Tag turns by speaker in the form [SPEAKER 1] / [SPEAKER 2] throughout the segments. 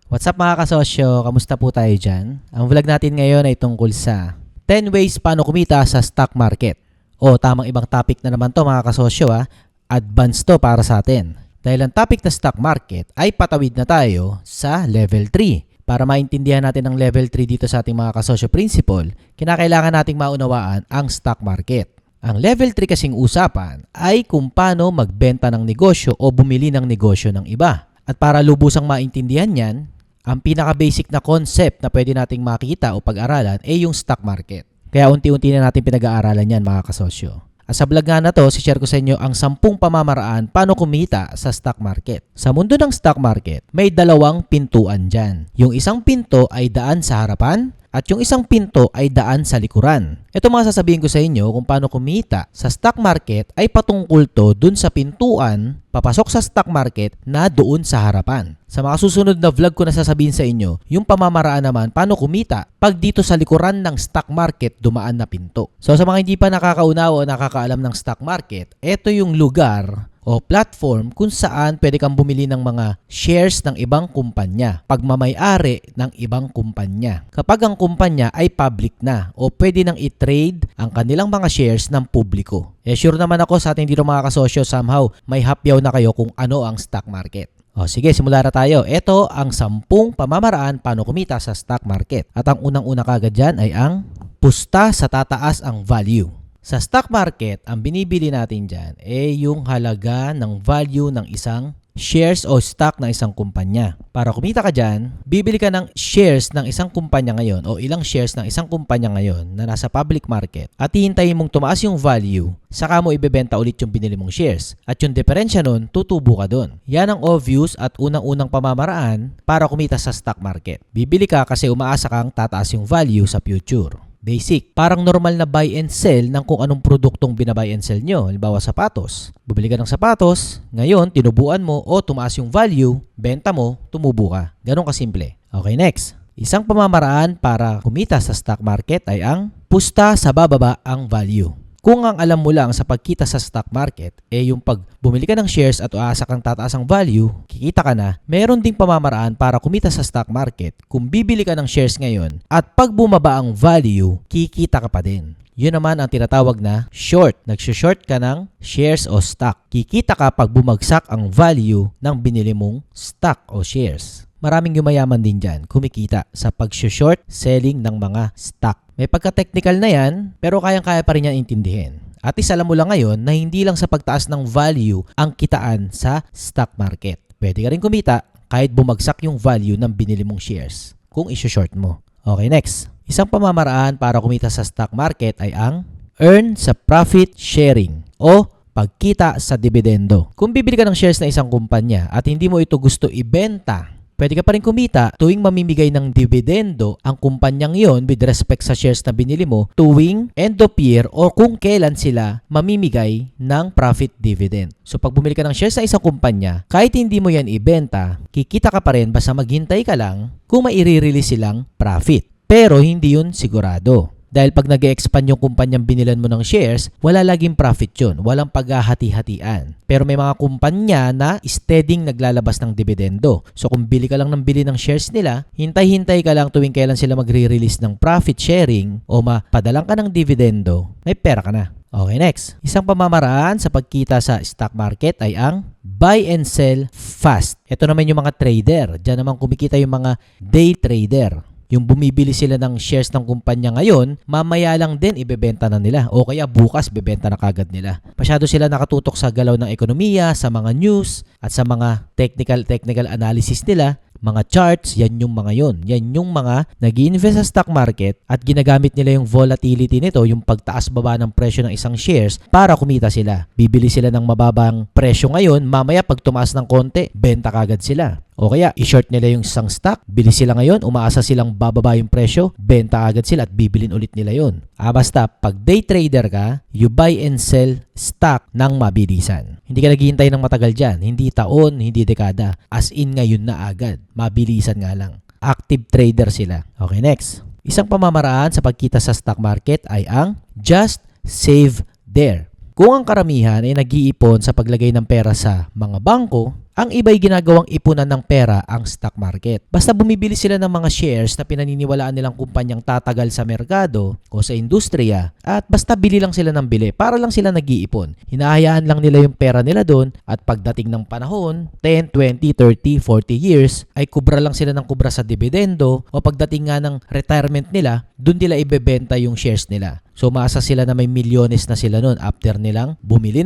[SPEAKER 1] What's up mga kasosyo? Kamusta po tayo dyan? Ang vlog natin ngayon ay tungkol sa 10 ways paano kumita sa stock market. O tamang ibang topic na naman to mga kasosyo ha. Advance to para sa atin. Dahil ang topic na stock market ay patawid na tayo sa level 3. Para maintindihan natin ang level 3 dito sa ating mga kasosyo principle, kinakailangan nating maunawaan ang stock market. Ang level 3 kasing usapan ay kung paano magbenta ng negosyo o bumili ng negosyo ng iba. At para lubusang maintindihan yan, ang pinaka-basic na concept na pwede nating makita o pag-aralan ay yung stock market. Kaya unti-unti na natin pinag-aaralan yan mga kasosyo. At sa vlog nga na to, share ko sa inyo ang 10 pamamaraan paano kumita sa stock market. Sa mundo ng stock market, may dalawang pintuan dyan. Yung isang pinto ay daan sa harapan at yung isang pinto ay daan sa likuran. Ito mga sasabihin ko sa inyo kung paano kumita sa stock market ay patungkol to dun sa pintuan papasok sa stock market na doon sa harapan. Sa mga susunod na vlog ko na sasabihin sa inyo, yung pamamaraan naman paano kumita pag dito sa likuran ng stock market dumaan na pinto. So sa mga hindi pa nakakaunawa o nakakaalam ng stock market, ito yung lugar o platform kung saan pwede kang bumili ng mga shares ng ibang kumpanya, pagmamay-ari ng ibang kumpanya. Kapag ang kumpanya ay public na o pwede nang i-trade ang kanilang mga shares ng publiko. Sure naman ako sa ating dito mga kasosyo, somehow may hapyaw na kayo kung ano ang stock market. O sige, simula na tayo. Ito ang 10 pamamaraan paano kumita sa stock market. At ang unang-una kagad dyan ay ang pusta sa tataas ang value. Sa stock market, ang binibili natin dyan ay yung halaga ng value ng isang shares o stock ng isang kumpanya. Para kumita ka dyan, bibili ka ng shares ng isang kumpanya ngayon o ilang shares ng isang kumpanya ngayon na nasa public market at hihintayin mong tumaas yung value, saka mo ibebenta ulit yung binili mong shares. At yung diferensya nun, tutubo ka dun. Yan ang obvious at unang-unang pamamaraan para kumita sa stock market. Bibili ka kasi umaasa kang tataas yung value sa future. Basic. Parang normal na buy and sell ng kung anong produktong binabuy and sell nyo. Halimbawa sapatos. Bumili ka ng sapatos, ngayon tinubuan mo o tumaas yung value, benta mo, tumubo ka. Ganon kasimple. Okay, next. Isang pamamaraan para kumita sa stock market ay ang pusta sa bababa ang value. Kung ang alam mo lang sa pagkita sa stock market yung pag bumili ka ng shares at uasa kang tataas ang value, kikita ka na, meron ding pamamaraan para kumita sa stock market kung bibili ka ng shares ngayon at pag bumaba ang value, kikita ka pa din. Yun naman ang tinatawag na short. Nagsushort ka ng shares o stock. Kikita ka pag bumagsak ang value ng binili mong stock o shares. Maraming yumayaman din dyan, kumikita sa pag-short selling ng mga stock. May pagka-technical na yan, pero kayang-kaya pa rin yan intindihin. At isa alam mo lang ngayon na hindi lang sa pagtaas ng value ang kitaan sa stock market. Pwede ka rin kumita kahit bumagsak yung value ng binili mong shares kung i-short mo. Okay, next. Isang pamamaraan para kumita sa stock market ay ang earn sa profit sharing o pagkita sa dividendo. Kung bibili ka ng shares na isang kumpanya at hindi mo ito gusto ibenta, pwede ka pa rin kumita tuwing mamimigay ng dividendo ang kumpanyang yon with respect sa shares na binili mo tuwing end of year o kung kailan sila mamimigay ng profit dividend. So pag bumili ka ng shares sa isang kumpanya, kahit hindi mo yan ibenta, kikita ka pa rin basta maghintay ka lang kung maire-release silang profit. Pero hindi yun sigurado. Dahil pag nag-expand yung kumpanyang binilan mo ng shares, wala laging profit yun. Walang paghahati-hatian. Pero may mga kumpanya na steadying naglalabas ng dividendo. So kung bili ka lang ng bili ng shares nila, hintay-hintay ka lang tuwing kailan sila magre-release ng profit sharing o mapadalang ka ng dividendo, may pera ka na. Okay, next. Isang pamamaraan sa pagkita sa stock market ay ang buy and sell fast. Ito naman yung mga trader. Diyan naman kumikita yung mga day trader. Yung bumibili sila ng shares ng kumpanya ngayon, mamaya lang din ibebenta na nila o kaya bukas bebenta na kagad nila. Masyado sila nakatutok sa galaw ng ekonomiya, sa mga news at sa mga technical analysis nila. Mga charts, yan yung mga yon. Yan yung mga nag-i-invest sa stock market at ginagamit nila yung volatility nito, yung pagtaas-baba ng presyo ng isang shares para kumita sila. Bibili sila ng mababang presyo ngayon, mamaya pag tumaas ng konti, benta kagad sila. O kaya, i-short nila yung isang stock, bili sila ngayon, umaasa silang bababa yung presyo, benta agad sila at bibilin ulit nila yon. Basta, pag day trader ka, you buy and sell stock ng mabilisan. Hindi ka naghihintay ng matagal dyan, hindi taon, hindi dekada. As in ngayon na agad, mabilisan nga lang. Active trader sila. Okay, next. Isang pamamaraan sa pagkita sa stock market ay ang just save there. Kung ang karamihan ay nag-iipon sa paglagay ng pera sa mga bangko, Ang iba'y ginagawang ipunan ng pera ang stock market. Basta bumibili sila ng mga shares na pinaniniwalaan nilang kumpanyang tatagal sa merkado o sa industriya at basta bili lang sila ng bili para lang sila nag-iipon. Hinahayaan lang nila yung pera nila doon at pagdating ng panahon, 10, 20, 30, 40 years, ay kubra lang sila ng kubra sa dividendo o pagdating nga ng retirement nila, doon nila ibebenta yung shares nila. So maasa sila na may milyones na sila noon after nilang bumili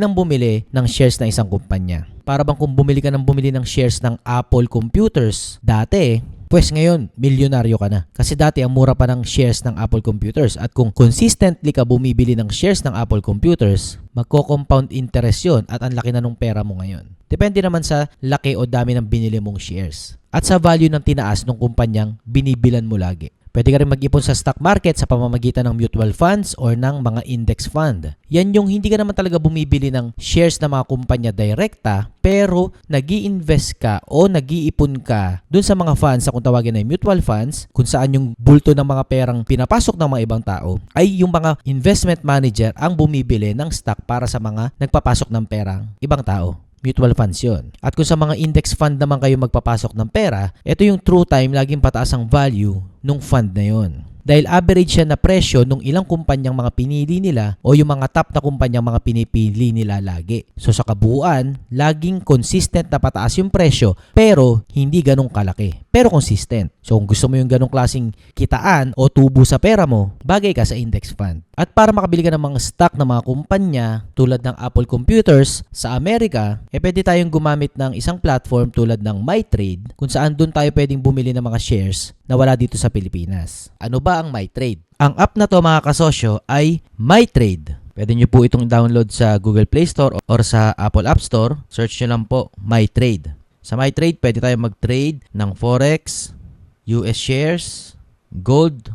[SPEAKER 1] ng shares ng isang kumpanya. Para bang kung bumili ka ng bumili ng shares ng Apple Computers dati, pues ngayon milyonaryo ka na. Kasi dati ang mura pa ng shares ng Apple Computers at kung consistently ka bumibili ng shares ng Apple Computers, magko-compound interest yon at ang laki na nung pera mo ngayon. Depende naman sa laki o dami ng binili mong shares at sa value ng tinaas ng kumpanyang binibilan mo lagi. Pwede ka rin mag-ipon sa stock market sa pamamagitan ng mutual funds or ng mga index fund. Yan yung hindi ka naman talaga bumibili ng shares ng mga kumpanya direkta, pero nag-i-invest ka o nag-iipon ka dun sa mga funds sa kung tawagin ay mutual funds, kung saan yung bulto ng mga perang pinapasok ng mga ibang tao, ay yung mga investment manager ang bumibili ng stock para sa mga nagpapasok ng perang ibang tao. Mutual funds yun. At kung sa mga index fund naman kayo magpapasok ng pera, ito yung true time, laging pataas ang value nung fund na yun. Dahil average siya na presyo nung ilang kumpanyang mga pinili nila o yung mga top na kumpanyang mga pinipili nila lagi. So sa kabuuan, laging consistent na pataas yung presyo pero hindi ganong kalaki. Pero consistent. So kung gusto mo yung ganong klaseng kitaan o tubo sa pera mo, bagay ka sa index fund. At para makabili ka ng mga stock ng mga kumpanya tulad ng Apple Computers sa Amerika, pwede tayong gumamit ng isang platform tulad ng MyTrade kung saan doon tayo pwedeng bumili ng mga shares na wala dito sa Pilipinas. Ano ba ang MyTrade? Ang app na to mga kasosyo ay MyTrade. Pwede nyo po itong download sa Google Play Store or sa Apple App Store. Search nyo lang po MyTrade. Sa MyTrade, pwede tayo mag-trade ng Forex, US shares, gold,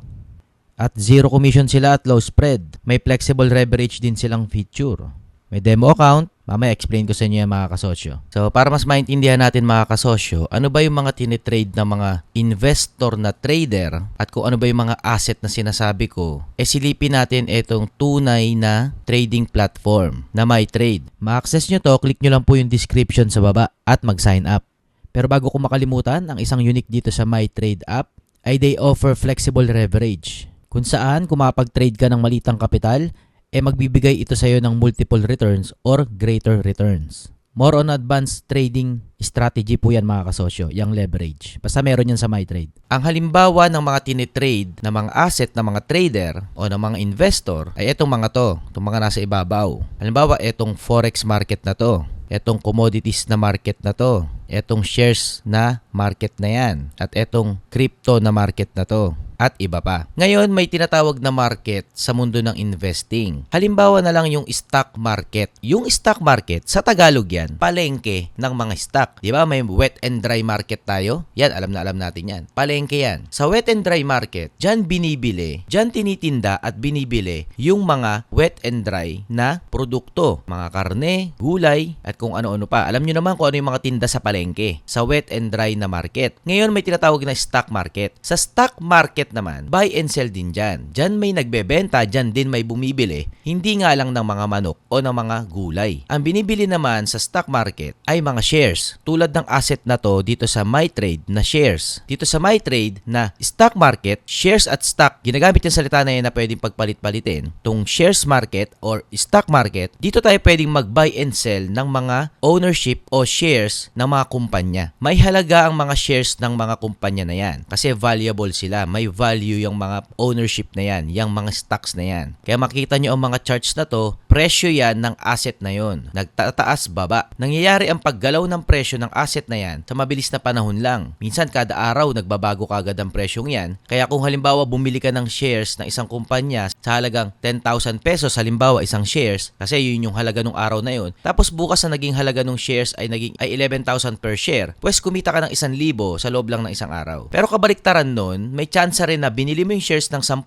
[SPEAKER 1] at zero commission sila at low spread. May flexible leverage din silang feature. May demo account. Mamaya explain ko sa inyo yan mga kasosyo. So para mas maintindihan natin mga kasosyo, ano ba yung mga tinitrade ng mga investor na trader at kung ano ba yung mga asset na sinasabi ko, silipin natin itong tunay na trading platform na MyTrade. Ma-access nyo to, click nyo lang po yung description sa baba at mag-sign up. Pero bago ko makalimutan, ang isang unique dito sa MyTrade app ay they offer flexible leverage. Kung saan, kung makapag-trade ka ng malitang kapital, magbibigay ito sa iyo ng multiple returns or greater returns. More on advanced trading strategy po yan mga kasosyo, yung leverage. Basta meron yan sa MyTrade. Ang halimbawa ng mga tinitrade na mga asset ng mga trader o ng mga investor ay itong mga to, itong mga nasa ibabaw. Halimbawa, itong forex market na to, itong commodities na market na to, itong shares na market na yan, at itong crypto na market na to. At iba pa. Ngayon, may tinatawag na market sa mundo ng investing. Halimbawa na lang yung stock market. Yung stock market, sa Tagalog yan, palengke ng mga stock. Di ba? May wet and dry market tayo. Yan, alam natin yan. Palengke yan. Sa wet and dry market, dyan binibili, dyan tinitinda at binibili yung mga wet and dry na produkto. Mga karne, gulay, at kung ano-ano pa. Alam nyo naman kung ano yung mga tinda sa palengke. Sa wet and dry na market. Ngayon, may tinatawag na stock market. Sa stock market naman, buy and sell din dyan. Dyan may nagbebenta, dyan din may bumibili. Hindi nga lang ng mga manok o ng mga gulay. Ang binibili naman sa stock market ay mga shares. Tulad ng asset na to dito sa MyTrade na shares. Dito sa MyTrade na stock market, shares at stock, ginagamit yung salita na yan na pwedeng pagpalit-palitin. Tung shares market or stock market, dito tayo pwedeng mag-buy and sell ng mga ownership o shares ng mga kumpanya. May halaga ang mga shares ng mga kumpanya na yan kasi valuable sila. May value yung mga ownership na yan, yung mga stocks na yan. Kaya makikita nyo ang mga charts na to, presyo yan ng asset na yon. Nagtataas baba. Nangyayari ang paggalaw ng presyo ng asset na yan sa mabilis na panahon lang. Minsan kada araw nagbabago kagad ang presyong yan. Kaya kung halimbawa bumili ka ng shares ng isang kumpanya sa halagang 10,000 pesos, halimbawa isang shares, kasi yun yung halaga ng araw na yun. Tapos bukas na naging halaga ng shares ay 11,000 per share. Pues kumita ka ng 1,000 sa loob lang ng isang araw. Pero kabaliktaran nun, may chance rin na binili mo yung shares ng 10,000,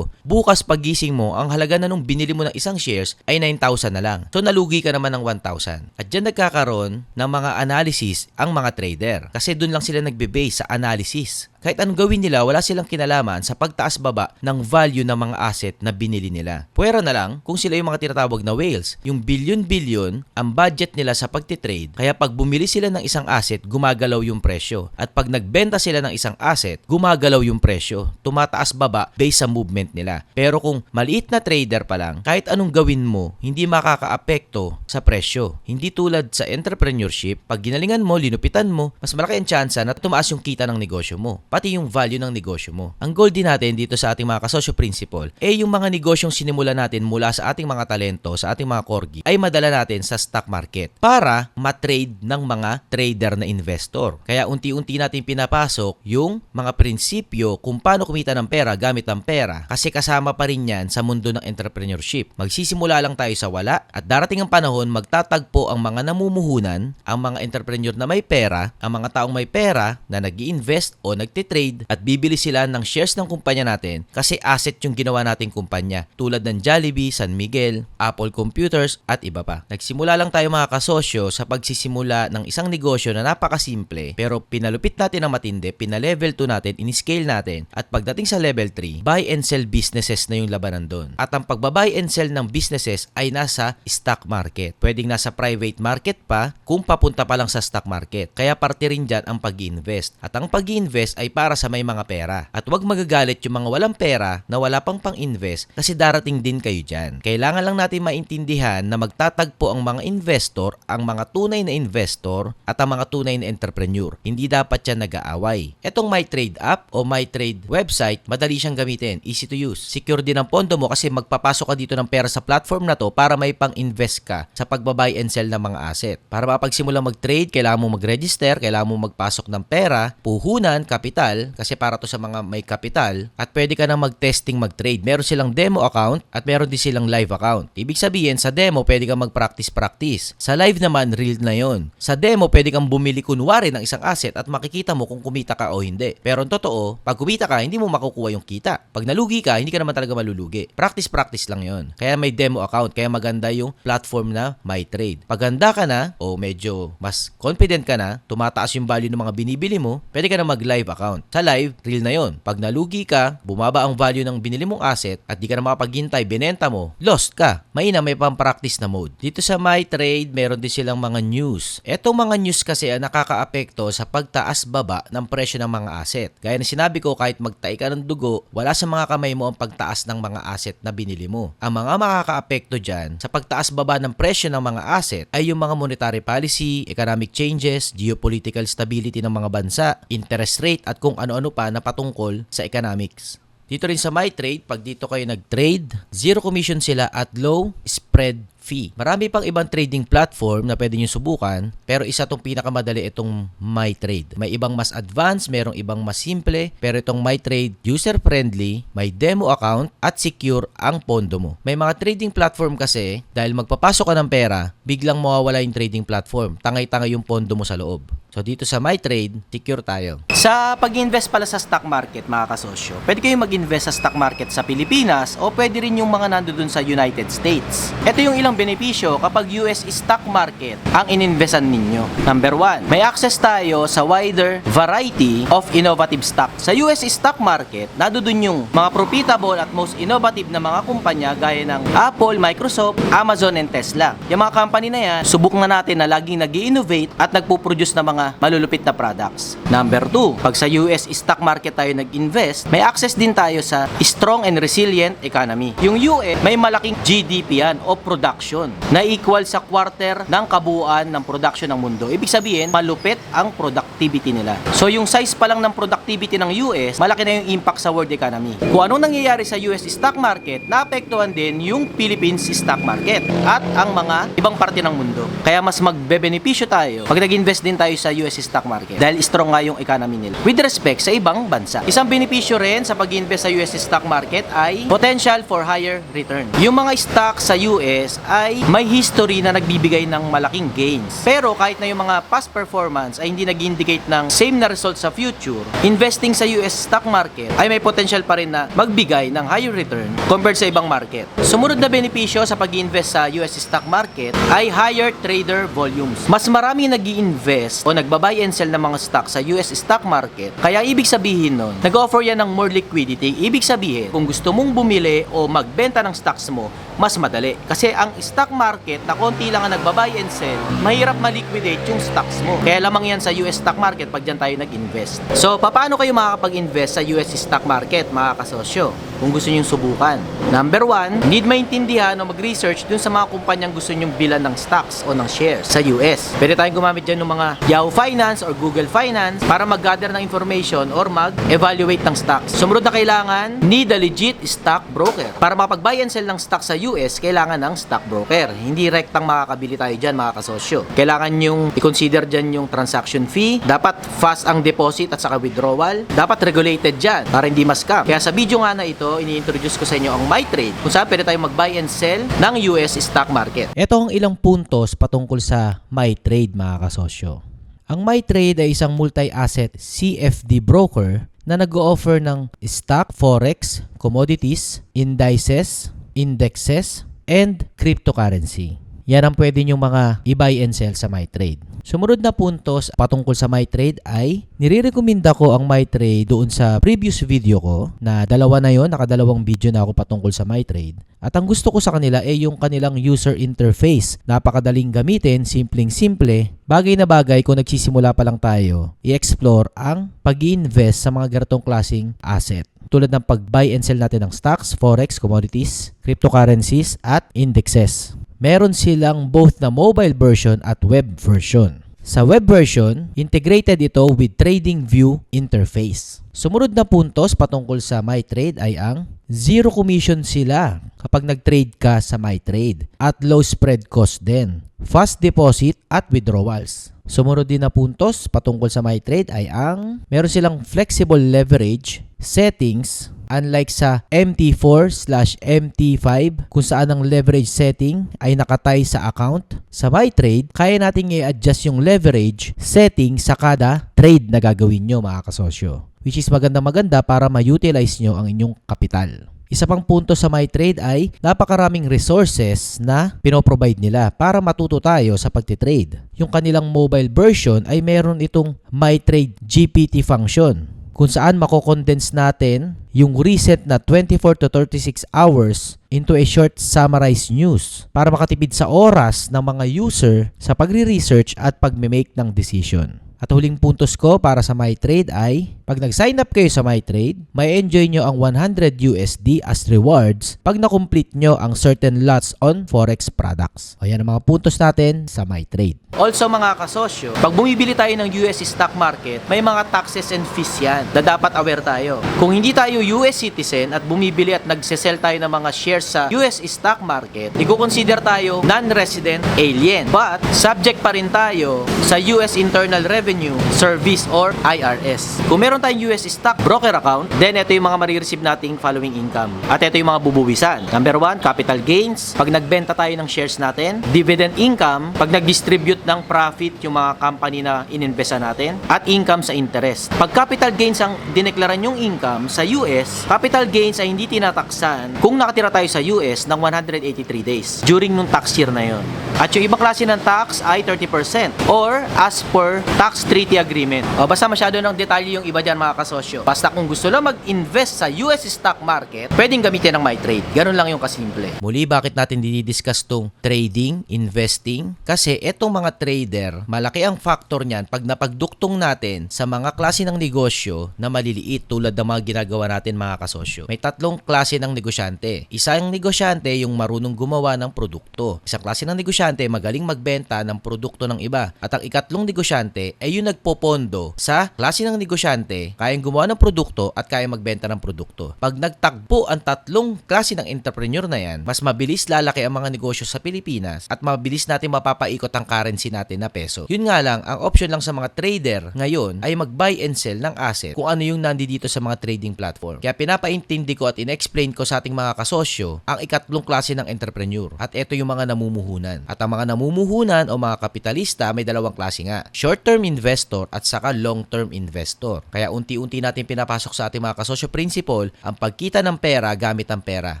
[SPEAKER 1] bukas pagising mo, ang halaga na nung binili mo ng isang shares ay 9,000 na lang. So nalugi ka naman ng 1,000. At dyan nagkakaroon ng mga analysis ang mga trader. Kasi dun lang sila nagbe-base sa analysis.
[SPEAKER 2] Kahit anong gawin nila, wala silang kinalaman sa pagtaas-baba ng value ng mga asset na binili nila. Pwera na lang kung sila yung mga tinatawag na whales. Yung billion-billion ang budget nila sa pagtitrade, kaya pag bumili sila ng isang asset, gumagalaw yung presyo. At pag nagbenta sila ng isang asset, gumagalaw yung presyo. Tumataas-baba based sa movement nila. Pero kung maliit na trader pa lang, kahit anong gawin mo, hindi makakaapekto sa presyo. Hindi tulad sa entrepreneurship, pag ginalingan mo, linupitan mo, mas malaki ang tsansa na tumaas yung kita ng negosyo mo, pati yung value ng negosyo mo. Ang goal din natin dito sa ating mga kasosyo principal, yung mga negosyong sinimula natin mula sa ating mga talento, sa ating mga corgi, ay madala natin sa stock market para matrade ng mga trader na investor. Kaya unti-unti natin pinapasok yung mga prinsipyo kung paano kumita ng pera gamit ang pera, kasi kasama pa rin yan sa mundo ng entrepreneurship. Magsisimula lang tayo sa wala at darating ang panahon magtatagpo ang mga namumuhunan, ang mga entrepreneur na may pera, ang mga taong may pera na nag-i-invest o nagtitrade at bibili sila ng shares ng kumpanya natin kasi asset yung ginawa nating kumpanya tulad ng Jollibee, San Miguel, Apple Computers at iba pa. Nagsimula lang tayo mga kasosyo sa pagsisimula ng isang negosyo na napakasimple pero pinalupit natin ng matindi, pinalevel 2 natin, in-scale natin at pagdating sa level 3, buy and sell businesses na yung labanan doon. At ang pagbabuy and sell ng businesses ay nasa stock market. Pwedeng nasa private market pa kung papunta pa lang sa stock market. Kaya parte rin dyan ang pag-invest. At ang pag-invest ay para sa may mga pera. At huwag magagalit yung mga walang pera na wala pang pang-invest kasi darating din kayo dyan. Kailangan lang natin maintindihan na magtatagpo ang mga investor, ang mga tunay na investor at ang mga tunay na entrepreneur. Hindi dapat yan nag-aaway. Etong MyTrade app o MyTrade website, madali siyang gamitin. Easy to use. Secure din ang pondo mo kasi magpapasok ka dito ng pera sa platform na to para may pang-invest ka sa pagbabuy and sell ng mga asset. Para mapagsimula mag-trade, kailangan mo mag-register, kailangan mo magpasok ng pera, puhunan, kapital, kasi para to sa mga may kapital, at pwede ka na mag-testing mag-trade. Meron silang demo account at meron din silang live account. Ibig sabihin, sa demo, pwede kang mag-practice. Sa live naman, real na yon. Sa demo, pwede kang bumili kunwari ng isang asset at makikita mo kung kumita ka o hindi. Pero ang totoo, pag kumita ka, hindi mo makukuha yung kita. Pag nalugi ka, hindi ka naman talaga malulugi. Practice lang yon. Kaya may demo account, kaya maganda yung platform na MyTrade. Pag handa ka na, o medyo mas confident ka na, tumataas yung value ng mga binibili mo, pwede ka na mag-live account. Sa live, real na yon. Pag nalugi ka, bumaba ang value ng binili mong asset at di ka na makapaghintay, binenta mo, lost ka. May pang-practice na mode. Dito sa MyTrade, meron din silang mga news. Etong mga news kasi nakakaapekto sa pagtaas-baba ng presyo ng mga asset. Gaya na sinabi ko, kahit magtai ka ng dugo, wala sa mga kamay mo ang pagtaas ng mga asset na binili mo. Ang mga makakaapekto dyan sa pagtaas-baba ng presyo ng mga asset ay yung mga monetary policy, economic changes, geopolitical stability ng mga bansa, interest rate at kung ano-ano pa na patungkol sa economics. Dito rin sa MyTrade, pag dito kayo nag-trade, zero commission sila at low spread fee. Marami pang ibang trading platform na pwede nyo subukan, pero isa tong pinakamadali itong MyTrade. May ibang mas advanced, merong ibang mas simple, pero itong MyTrade user-friendly, may demo account at secure ang pondo mo. May mga trading platform kasi, dahil magpapasok ka ng pera, biglang mawawala yung trading platform. Tangay-tangay yung pondo mo sa loob. So dito sa MyTrade, secure tayo. Sa pag-invest pala sa stock market, mga kasosyo, pwede kayong mag-invest sa stock market sa Pilipinas o pwede rin yung mga nandoon sa United States. Ito yung ilang benepisyo kapag US stock market ang ininvestan ninyo. Number 1, may access tayo sa wider variety of innovative stocks. Sa US stock market, nandoon yung mga profitable at most innovative na mga kumpanya gaya ng Apple, Microsoft, Amazon, and Tesla. Yung mga company na yan, subok na natin na laging nag-i-innovate at nagpo-produce ng mga malulupit na products. Number 2, pag sa US stock market tayo nag-invest, may access din tayo sa strong and resilient economy. Yung US, may malaking GDP yan o production na equal sa quarter ng kabuuan ng production ng mundo. Ibig sabihin, malupit ang productivity nila. So yung size pa lang ng productivity ng US, malaki na yung impact sa world economy. Kung anong nangyayari sa US stock market, naapektuhan din yung Philippines stock market at ang mga ibang parte ng mundo. Kaya mas magbebenepisyo tayo pag nag-invest din tayo sa US stock market dahil strong nga yung economy nila with respect sa ibang bansa. Isang benepisyo rin sa pag-invest sa US stock market ay potential for higher return. Yung mga stocks sa US ay may history na nagbibigay ng malaking gains. Pero kahit na yung mga past performance ay hindi nag-indicate ng same na results sa future, investing sa US stock market ay may potential pa rin na magbigay ng higher return compared sa ibang market. Sumunod na benepisyo sa pag-invest sa US stock market ay higher trader volumes. Mas marami nag-i-invest o nagbabuy and sell ng mga stock sa US stock market. Kaya ibig sabihin nun, nag-offer yan ng more liquidity. Ibig sabihin, kung gusto mong bumili o magbenta ng stocks mo, mas madali. Kasi ang stock market na konti lang ang nagbabuy and sell, mahirap ma-liquidate yung stocks mo. Kaya lamang yan sa US stock market pag dyan tayo nag-invest. So, paano kayo makakapag-invest sa US stock market, mga kasosyo? Kung gusto nyo subukan. Number 1, need maintindihan o mag-research dun sa mga kumpanyang gusto nyong bilan ng stocks o ng shares sa US. Pwede tayong gumamit dyan ng mga Yahoo Finance or Google Finance para mag-gather ng information or mag-evaluate ng stocks. Sumunod na kailangan, need a legit stock broker. Para makapag-buy and sell ng stock sa US, kailangan ng stock broker. Hindi rektang makakabili tayo dyan, mga kasosyo. Kailangan yung i-consider dyan yung transaction fee. Dapat fast ang deposit at saka withdrawal. Dapat regulated dyan para hindi ma-scam. Kaya sa video nga na ito, ini-introduce ko sa inyo ang MyTrade kung saan pwede tayong mag-buy and sell ng US stock market.
[SPEAKER 1] Ito ang ilang puntos patungkol sa MyTrade, mga kasosyo. Ang MyTrade ay isang multi-asset CFD broker na nag-o-offer ng stock, forex, commodities, indices, indexes, and cryptocurrency. Yan ang pwede nyo mga i-buy and sell sa MyTrade. Sumunod na puntos patungkol sa MyTrade ay nire-recommenda ko ang MyTrade doon sa previous video ko na dalawa na yon, nakadalawang video na ako patungkol sa MyTrade. At ang gusto ko sa kanila ay yung kanilang user interface. Napakadaling gamitin, simpleng-simple, bagay na bagay kung nagsisimula pa lang tayo, i-explore ang pag-i-invest sa mga ganitong klaseng asset. Tulad ng pag-buy and sell natin ng stocks, forex, commodities, cryptocurrencies, at indexes. Meron silang both na mobile version at web version. Sa web version, integrated ito with TradingView interface. Sumunod na puntos patungkol sa MyTrade ay ang zero commission sila kapag nag-trade ka sa MyTrade at low spread cost din, fast deposit at withdrawals. Sumunod din na puntos patungkol sa MyTrade ay ang meron silang flexible leverage settings. Unlike sa MT4/MT5 kung saan ang leverage setting ay nakatay sa account, sa MyTrade, kaya nating i-adjust yung leverage setting sa kada trade na gagawin nyo, mga kasosyo. Which is maganda para ma-utilize nyo ang inyong kapital. Isa pang punto sa MyTrade ay napakaraming resources na pinoprovide nila para matuto tayo sa pagtitrade. Yung kanilang mobile version ay meron itong MyTrade GPT function, kung saan mako-condense natin yung recent na 24 to 36 hours into a short summarized news para makatipid sa oras ng mga user sa pagre-research at pagme-make ng decision. At huling puntos ko para sa MyTrade ay, pag nag-sign up kayo sa MyTrade, may enjoy nyo ang 100 USD as rewards pag na-complete nyo ang certain lots on Forex products. O yan ang mga puntos natin sa MyTrade.
[SPEAKER 2] Also mga kasosyo, pag bumibili tayo ng US stock market, may mga taxes and fees yan na dapat aware tayo. Kung hindi tayo US citizen at bumibili at nagsesell tayo ng mga shares sa US stock market, i-consider tayo non-resident alien. But, subject pa rin tayo sa US Internal Revenue Service or IRS. Kung meron tayong US stock broker account, then ito yung mga marireceive nating following income. At ito yung mga bubuwisan. Number 1, capital gains. Pag nagbenta tayo ng shares natin. Dividend income. Pag nag-distribute ng profit yung mga company na ininvesta natin. At income sa interest. Pag capital gains ang dineklaran yung income sa US, capital gains ay hindi tinataksan kung nakatira tayo sa US ng 183 days during nung tax year na yon. At yung ibang klase ng tax ay 30% or as per tax treaty agreement. O basta masyado ng detalye yung iba dyan, mga kasosyo. Basta kung gusto lang mag-invest sa US stock market, pwedeng gamitin ng MyTrade. Ganun lang yung kasimple. Muli, bakit natin dinidiscuss tong trading, investing? Kasi etong mga trader, malaki ang factor niyan pag napagduktong natin sa mga klase ng negosyo na maliliit tulad ng mga ginagawa natin, mga kasosyo. May tatlong klase ng negosyante. Isang negosyante yung marunong gumawa ng produkto. Isang klase ng negosyante magaling magbenta ng produkto ng iba. At ang ikatlong negosyante ay yung nagpopondo sa klase ng negosyante, kayang gumawa ng produkto at kayang magbenta ng produkto. Pag nagtagpo ang tatlong klase ng entrepreneur na yan, mas mabilis lalaki ang mga negosyo sa Pilipinas at mabilis natin mapapaikot ang currency natin na peso. Yun nga lang, ang option lang sa mga trader ngayon ay mag-buy and sell ng asset kung ano yung nandito sa mga trading platform. Kaya pinapaintindi ko at in-explain ko sa ating mga kasosyo ang ikatlong klase ng entrepreneur. At ito yung mga namumuhunan. At ang mga namumuhunan o mga kapitalista may dalawang dalawang klase nga. Short-term investor at saka long-term investor. Kaya unti-unti natin pinapasok sa ating mga kasosyo principle ang pagkita ng pera gamit ang pera.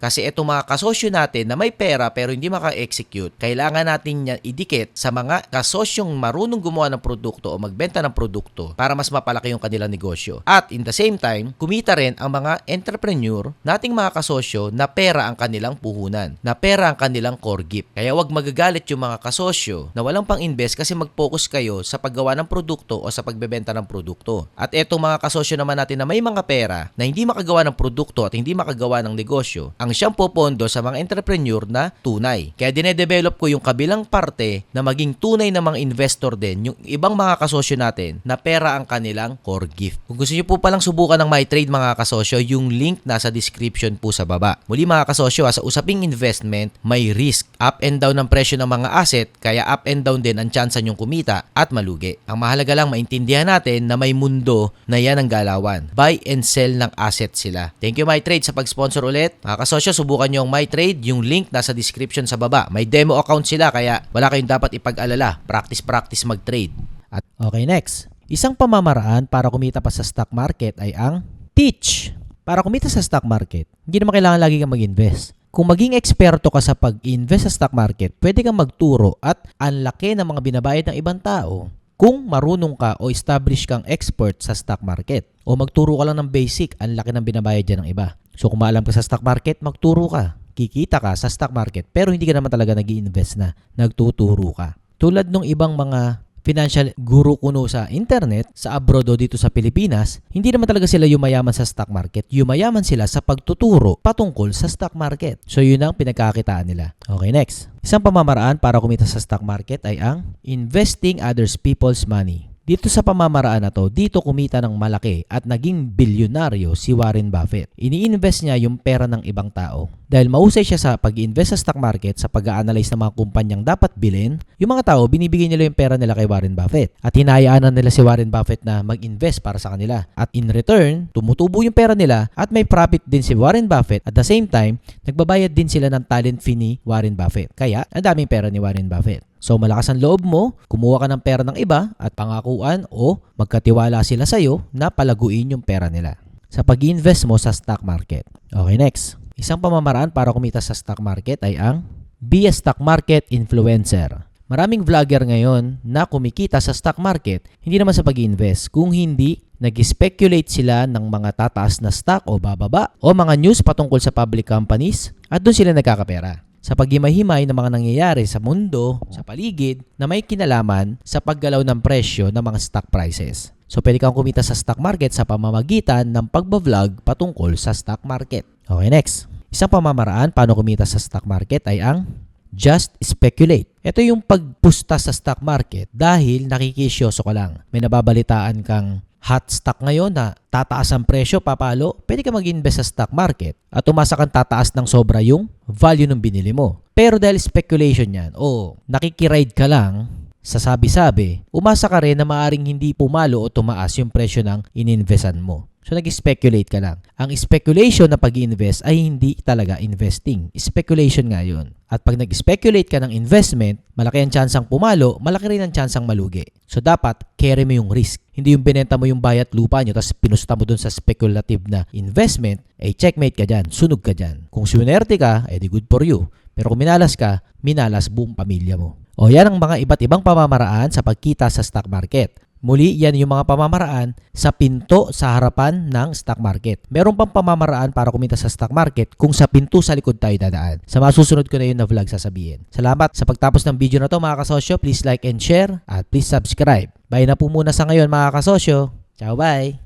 [SPEAKER 2] Kasi itong mga kasosyo natin na may pera pero hindi maka-execute, kailangan natin yan idikit sa mga kasosyong marunong gumawa ng produkto o magbenta ng produkto para mas mapalaki yung kanilang negosyo. At in the same time, kumita rin ang mga entrepreneur nating mga kasosyo na pera ang kanilang puhunan, na pera ang kanilang core gift. Kaya wag magagalit yung mga kasosyo na walang pang-invest kasi mag-focus kayo sa paggawa ng produkto o sa pagbebenta ng produkto. At etong mga kasosyo naman natin na may mga pera na hindi makagawa ng produkto at hindi makagawa ng negosyo, ang siyang popondo sa mga entrepreneur na tunay. Kaya dinedevelop ko yung kabilang parte na maging tunay na mga investor din, yung ibang mga kasosyo natin na pera ang kanilang core gift. Kung gusto niyo po palang subukan ng MyTrade mga kasosyo, yung link nasa description po sa baba. Muli mga kasosyo, sa usaping investment, may risk. Up and down ng presyo ng mga asset, kaya up and down din ang tsansa nyong kumita at malugi. Ang mahalaga lang maintindihan natin na may mundo na yan ang galawan. Buy and sell ng asset sila. Thank you MyTrade sa pag-sponsor ulit. Mga kasosyo, subukan nyo ang MyTrade. Yung link nasa description sa baba. May demo account sila kaya wala kayong dapat ipag-alala. Practice mag-trade.
[SPEAKER 1] At okay, next. Isang pamamaraan para kumita pa sa stock market ay ang teach. Para kumita sa stock market, hindi naman kailangan lagi kang mag-invest. Kung maging eksperto ka sa pag-invest sa stock market, pwede kang magturo at ang laki ng mga binabayad ng ibang tao kung marunong ka o establish kang expert sa stock market. O magturo ka lang ng basic, ang laki ng binabayad dyan ng iba. So kung maalam ka sa stock market, magturo ka. Kikita ka sa stock market pero hindi ka naman talaga nag-i-invest na. Nagtuturo ka. Tulad nung ibang mga financial guru kuno sa internet, sa abroad o dito sa Pilipinas, hindi naman talaga sila yumayaman sa stock market. Yumayaman sila sa pagtuturo patungkol sa stock market. So yun ang pinagkakitaan nila. Okay, next. Isang pamamaraan para kumita sa stock market ay ang investing others people's money. Dito sa pamamaraan na to, dito kumita ng malaki at naging bilyonaryo si Warren Buffett. Ini-invest niya yung pera ng ibang tao. Dahil mahusay siya sa pag-invest sa stock market, sa pag-a-analyze ng mga kumpanyang dapat bilhin, yung mga tao, binibigyan nila yung pera nila kay Warren Buffett. At hinahayaan nila si Warren Buffett na mag-invest para sa kanila. At in return, tumutubo yung pera nila at may profit din si Warren Buffett. At the same time, nagbabayad din sila ng talent fee ni Warren Buffett. Kaya, ang daming pera ni Warren Buffett. So malakas ang loob mo, kumuha ka ng pera ng iba at pangakuan o magkatiwala sila sa'yo na palaguin yung pera nila sa pag-invest mo sa stock market. Okay, next. Isang pamamaraan para kumita sa stock market ay ang be a stock market influencer. Maraming vlogger ngayon na kumikita sa stock market, hindi naman sa pag-invest, kung hindi nag-speculate sila ng mga tataas na stock o bababa o mga news patungkol sa public companies at doon sila nagkakapera. Sa paghimay-himay ng mga nangyayari sa mundo, sa paligid, na may kinalaman sa paggalaw ng presyo ng mga stock prices. So, pwede kang kumita sa stock market sa pamamagitan ng pagbablog patungkol sa stock market. Okay, next. Isang pamamaraan paano kumita sa stock market ay ang just speculate. Ito yung pagpusta sa stock market dahil nakikisyoso ka lang. May nababalitaan kang hot stock ngayon na tataas ang presyo, papalo, pwede ka mag-invest sa stock market at umasa kang tataas ng sobra yung value ng binili mo. Pero dahil speculation yan o nakikiride ka lang sa sabi-sabi, umasa ka rin na maaring hindi pumalo o tumaas yung presyo ng ininvestan mo. So, nag-speculate ka lang. Ang speculation na pag-invest ay hindi talaga investing. Speculation nga yun. At pag nag-speculate ka ng investment, malaki ang tsansang pumalo, malaki rin ang tsansang malugi. So, dapat carry mo yung risk. Hindi yung binenta mo yung bayat lupa nyo tapos pinusta mo dun sa speculative na investment, checkmate ka dyan, sunog ka dyan. Kung swinerte ka, di good for you. Pero kung minalas ka, minalas buong pamilya mo. O yan ang mga iba't ibang pamamaraan sa pagkita sa stock market. Muli, yan yung mga pamamaraan sa pinto sa harapan ng stock market. Meron pang pamamaraan para kumita sa stock market kung sa pinto sa likod tayo dadaan. Sa masusunod ko na yun na vlog sasabihin. Salamat sa pagtapos ng video na to mga kasosyo. Please like and share at please subscribe. Bye na po muna sa ngayon mga kasosyo. Ciao, bye!